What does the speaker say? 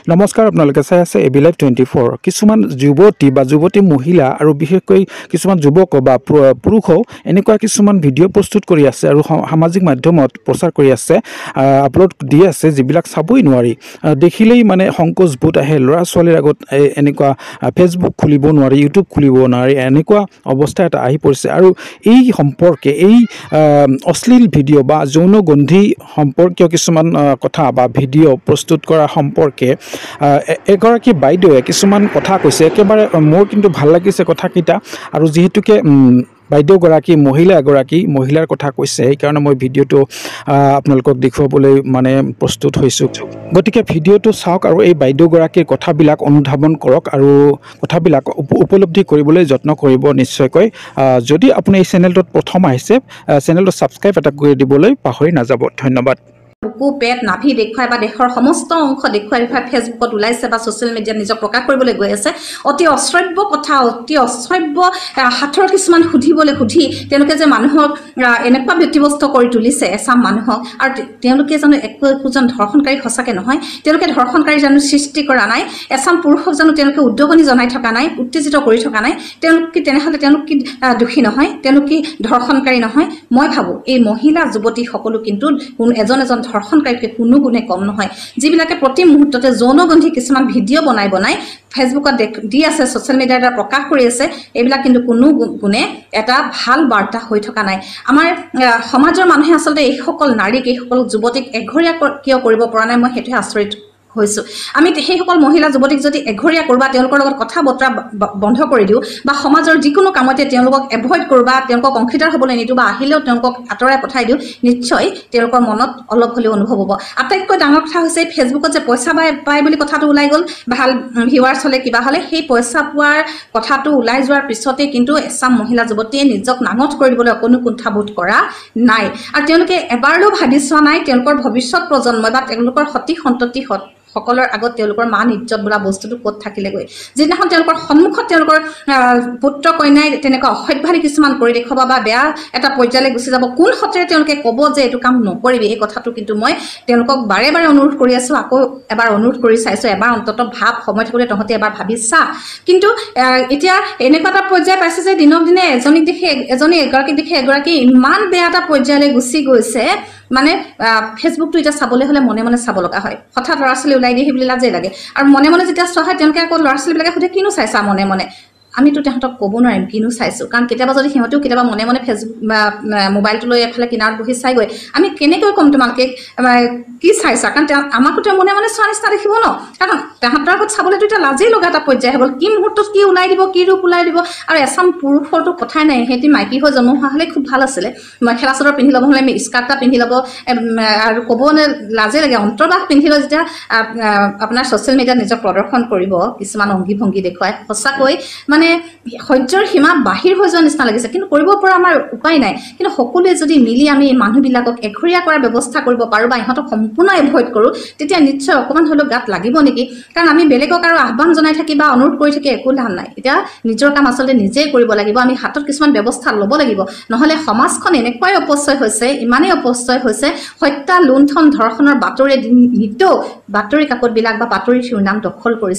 নমস্কাৰ আপোনালোকে চাই আছে এবি লাইভ 24 কিছুমান যুৱতী বা যুৱতী মহিলা আৰু বিশেষকৈ কিছুমান যুৱক বা পুৰুষও এনেকুৱা কিছুমান ভিডিঅ' প্ৰস্তুত কৰি আছে আৰু সামাজিক মাধ্যমত প্ৰচাৰ কৰি আছে আপলোড দি আছে যিবিলাক চাবই নোৱাৰি দেখিলেই মানে সংকোচ বোধ আহে ল'ৰা ছোৱালীৰ আগত এনেকুৱা ফেচবুক খুলিব নোৱাৰি ইউটিউব খুলিব নোৱাৰি এনেকুৱা অৱস্থা এটা আহি পৰিছে আৰু এই সম্পৰ্কে এই অশ্লীল ভিডিঅ' বা যৌনগন্ধি সম্পৰ্কীয় কিছুমান কথা বা ভিডিঅ' প্ৰস্তুত কৰা সম্পৰ্কে এগৰাকী বাইদেৱে কিছুমান কথা কৈছে একেবাৰে মোৰ কিন্তু ভাল লাগিছে কথাকেইটা আৰু যেহেতুকে বাইদেউগৰাকী মহিলাৰ কথা কৈছে সেইকাৰণে মই ভিডিঅ'টো আপোনালোকক দেখুৱাবলৈ মানে প্ৰস্তুত হৈছোঁ গতিকে ভিডিঅ'টো চাওক আৰু এই বাইদেউগৰাকীৰ কথাবিলাক অনুধাৱন কৰক আৰু কথাবিলাক উপলব্ধি কৰিবলৈ যত্ন কৰিব নিশ্চয়কৈ যদি আপুনি এই চেনেলটোত প্ৰথম আহিছে চেনেলটো ছাবস্ক্ৰাইব এটা কৰি দিবলৈ পাহৰি নাযাব ধন্যবাদ বুকু পেট নাভি দেখুৱাই বা দেশৰ সমস্ত অংশ দেখুৱাই ফেচবুকত ওলাইছে বা ছ'চিয়েল মিডিয়াত নিজক প্ৰকাশ কৰিবলৈ গৈ আছে অতি অশ্ৰব্য কথা অতি অশ্ৰব্য হাতৰ কিছুমান সুধি তেওঁলোকে যে মানুহক এনেকুৱা ব্যক্তিবস্ত কৰি তুলিছে এচাম মানুহক আৰু তেওঁলোকে জানো একোজন ধৰ্ষণকাৰী সঁচাকৈ নহয় তেওঁলোকে ধৰ্ষণকাৰী জানো সৃষ্টি কৰা নাই এচাম পুৰুষক জানো তেওঁলোকে উদ্যোগনি জনাই থকা নাই উত্তেজিত কৰি থকা নাই তেনেহ'লে তেওঁলোক কি দোষী নহয় তেওঁলোক কি ধৰ্ষণকাৰী নহয় মই ভাবোঁ এই মহিলা যুৱতী সকলো কিন্তু এজন ধৰ্ষণকাৰীকে কোনো গুণে কম নহয় যিবিলাকে প্ৰতি মুহূৰ্ততে যৌনগন্ধি কিছুমান ভিডিঅ' বনাই ফেচবুকত দি আছে ছ'চিয়েল মিডিয়াৰ দ্বাৰা প্ৰকাশ কৰি আছে এইবিলাক কিন্তু কোনো গুণে এটা ভাল বাৰ্তা হৈ থকা নাই আমাৰ সমাজৰ মানুহে আচলতে এইসকল নাৰীক এইসকল যুৱতীক এঘৰীয়া কিয় কৰিব পৰা নাই মই সেইটোহে আচৰিত হৈছোঁ আমি সেইসকল মহিলা যুৱতীক যদি এঘৰীয়া কৰোঁ বা তেওঁলোকৰ লগত কথা বতৰা বন্ধ কৰি দিওঁ বা সমাজৰ যিকোনো কামতে তেওঁলোকক এভইড কৰোঁ বা তেওঁলোকক অংশীদাৰ হ'বলৈ নিদিওঁ বা আহিলেও তেওঁলোকক আঁতৰাই পঠাই দিওঁ নিশ্চয় তেওঁলোকৰ মনত অলপ হ'লেও অনুভৱ হ'ব আটাইতকৈ ডাঙৰ কথা হৈছে ফেচবুকত যে পইচা পায় বুলি কথাটো ওলাই গ'ল ভাল ভিউৱাৰ্ছ হ'লে কিবা হ'লে সেই পইচা পোৱাৰ কথাটো ওলাই যোৱাৰ পিছতে কিন্তু এচাম মহিলা যুৱতীয়ে নিজক নাঙঠ কৰি দিবলৈ অকণো কুণ্ঠাবোধ কৰা নাই আৰু তেওঁলোকে এবাৰলৈও ভাবি চোৱা নাই তেওঁলোকৰ ভৱিষ্যত প্ৰজন্মই বা তেওঁলোকৰ সতি সন্ততি সকলৰ আগত তেওঁলোকৰ মান ইজ্জত বোলা বস্তুটো ক'ত থাকিলেগৈ যিদিনাখন তেওঁলোকৰ সন্মুখত তেওঁলোকৰ পুত্ৰ কন্যাই তেনেকুৱা অসভ্যালি কিছুমান কৰি দেখুৱাব বা বেয়া এটা পৰ্যায়লৈ গুচি যাব কোন সতেৰে তেওঁলোকে ক'ব যে এইটো কাম নকৰিবি এই কথাটো কিন্তু মই তেওঁলোকক বাৰে বাৰে অনুৰোধ কৰি আছোঁ আকৌ এবাৰ অনুৰোধ কৰি চাইছোঁ এবাৰ অন্ততঃ সময় থাকোঁতে তহঁতে এবাৰ ভাবি চা কিন্তু এতিয়া এনেকুৱা এটা পৰ্যায় পাইছে যে দিনক দিনে এগৰাকীক দেখি এগৰাকী ইমান বেয়া এটা পৰ্যায়লৈ গুচি গৈছে মানে ফেচবুকটো এতিয়া চাবলৈ হ'লে মনে মনে চাব লগা হয় হঠাৎ ল'ৰা ছোৱালী ওলাই দিয়ে সেইবুলি লাজেই লাগে আৰু মনে মনে যেতিয়া চোৱা হয় তেওঁলোকে আকৌ ল'ৰা ছোৱালীবিলাকে সুধে কিনো চাইছা মনে মনে আমিতো তাহাঁতক ক'ব নোৱাৰিম কিনো চাইছোঁ কাৰণ কেতিয়াবা যদি সিহঁতেও কেতিয়াবা মনে মনে ফেচবুক মোবাইলটো লৈ এফালে কিনাৰত বহি চাইগৈ আমি কেনেকৈ ক'ম তোমালোকে কি চাইছা কাৰণ আমাকো তেওঁ মনে মনে চোৱা নিচিনা দেখিব ন কাৰণ তাহাঁতৰ আগত চাবলৈতো এতিয়া লাজেই লগা এটা পৰ্যায় হৈ গ'ল কি মুহূৰ্তত কি ওলাই দিব কি ৰূপ ওলাই দিব আৰু এচাম পুৰুষৰতো কথাই নাই সিহঁতি মাইকী হৈ জন্ম হোৱা হ'লে খুব ভাল আছিলে মেখেলা চাদৰ পিন্ধি ল'ব হ'লে স্কাৰ্ট এটা পিন্ধি ল'ব আৰু ক'ব লাজেই লাগে অন্তৰ্বাস পিন্ধি লৈ যেতিয়া আপোনাৰ ছ'চিয়েল মিডিয়াত নিজক প্ৰদৰ্শন কৰিব কিছুমান অংগী ভংগী দেখুৱাই সঁচাকৈ মানে সহ্যৰ সীমা বাহিৰ হৈ যোৱা নিচিনা লাগিছে কিন্তু কৰিব পৰা আমাৰ উপায় নাই কিন্তু সকলোৱে যদি মিলি আমি মানুহবিলাকক এঘৰীয়া কৰাৰ ব্যৱস্থা কৰিব পাৰোঁ বা ইহঁতক সম্পূৰ্ণ এভইড কৰোঁ তেতিয়া নিশ্চয় অকণমান হ'লেও গাত লাগিব নেকি কাৰণ আমি বেলেগক আৰু আহ্বান জনাই থাকি বা অনুৰোধ কৰি থাকি একো লাভ নাই এতিয়া নিজৰ কাম আচলতে নিজেই কৰিব লাগিব আমি হাতত কিছুমান ব্যৱস্থা ল'ব লাগিব নহ'লে সমাজখন এনেকুৱাই অপচয় হৈছে ইমানেই অপচয় হৈছে হত্যা লুণ্ঠন ধৰ্ষণৰ বাতৰি নিতৌ বাতৰি কাকতবিলাক বা বাতৰি শিৰোনাম দখল কৰিছে